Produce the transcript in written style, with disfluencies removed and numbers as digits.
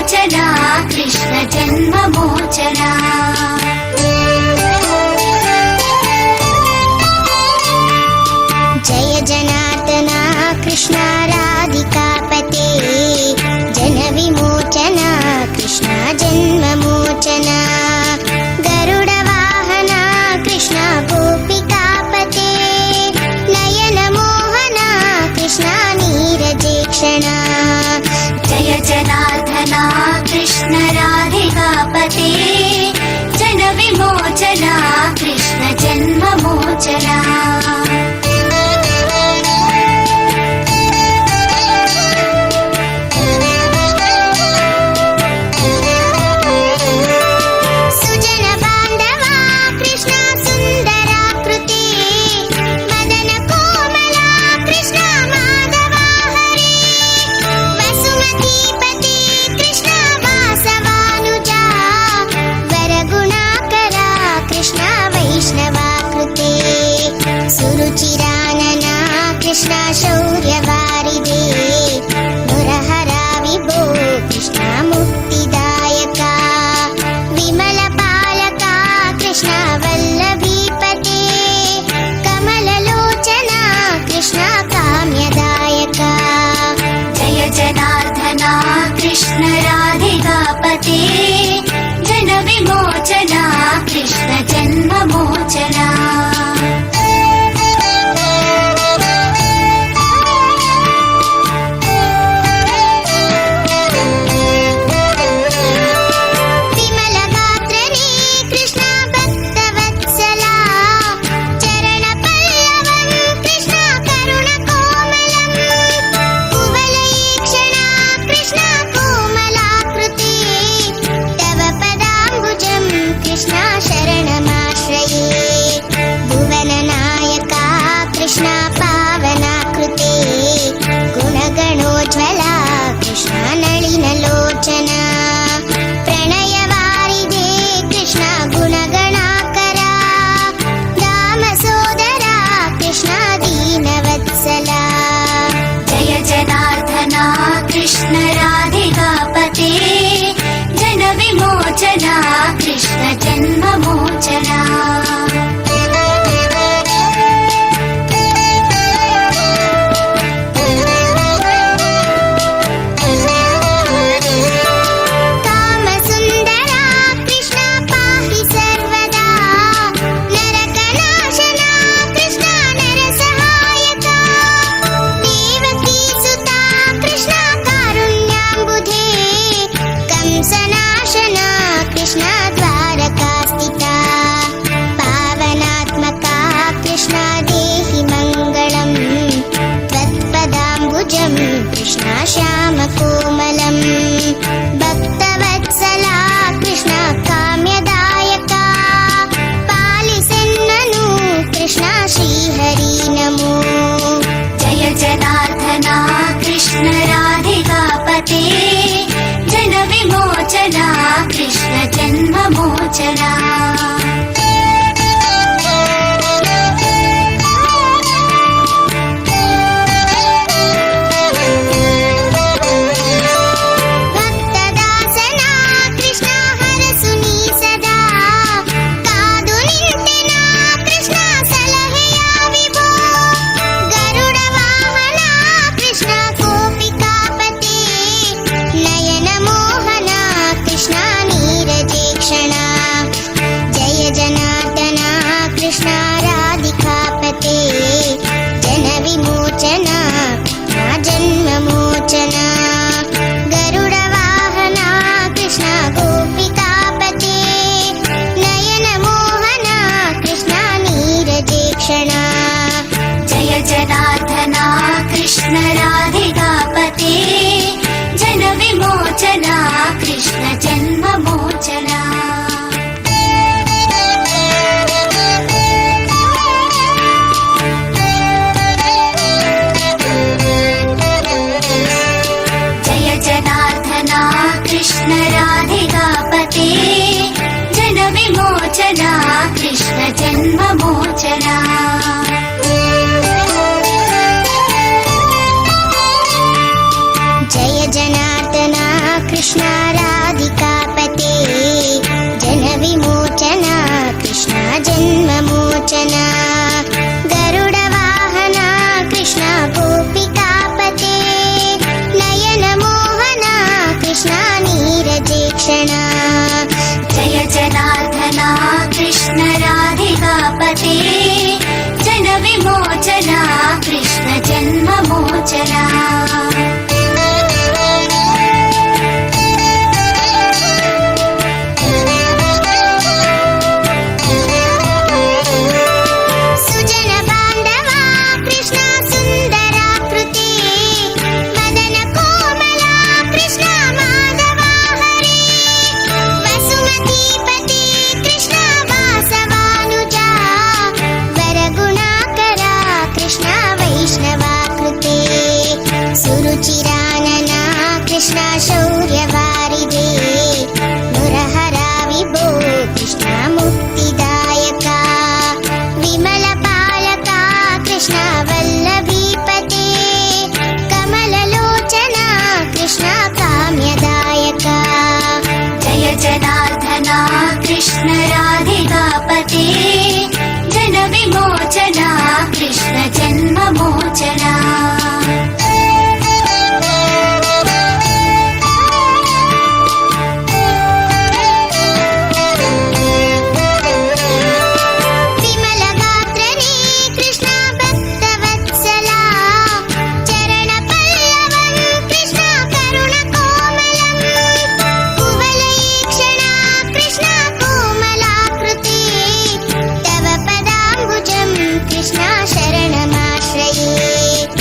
विमोचना कृष्ण जन्म मोचना जय जनार्दना कृष्ण राधिकापते जन विमोचना कृष्ण जन्म मोचना गरुड वाहना कृष्ण गोपिकापते नयन मोहना कृष्ण नीरजेक्षणा जय जनार्दना कृष्ण राधिकापते जन विमोचना कृष्ण जन्म मोचना सुरुचिरानना कृष्ण शौर्यवारिधे मुरहरा विभो कृष्ण मुक्तिदायका विमलपालका कृष्ण वल्लभीपते कमललोचना कृष्ण काम्यदायका जय जनार्दना कृष्ण राधिकापते जन विमोचना कृष्ण जन्म मोचना कृष्ण राधिकापते जन विमोचना कृष्ण जन्म मोचना कृष्ण श्यामकोमलं भक्तवत्सला कृष्ण काम्यदायका पालिसेन्ननु कृष्ण श्रीहरि नमो जय जनार्दना कृष्ण राधिकापते जन विमोचना कृष्ण जन्म मोचना कृष्ण राधिकापते जन विमोचना कृष्ण जन्म मोचना जय जनार्दना कृष्ण राधिकापते जन विमोचना कृष्ण जन्म मोचना कृष्ण राधिकापते जन विमोचना कृष्ण जन्ममोचना गरुडवाहना कृष्ण गोपिकापते नयन मोहना कृष्ण नीरजेक्षणा जय जनार्दना कृष्ण राधिकापते जन विमोचना कृष्ण जन्ममोचना सुजन बांधवा कृष्ण सुंदराकृते मदन कोमला कृष्ण माधवा हरे वसुमतीपते कृष्ण वासवानुजा वरगुणाकरा कृष्ण वैष्णवाकृते सुरुचिरानना कृष्ण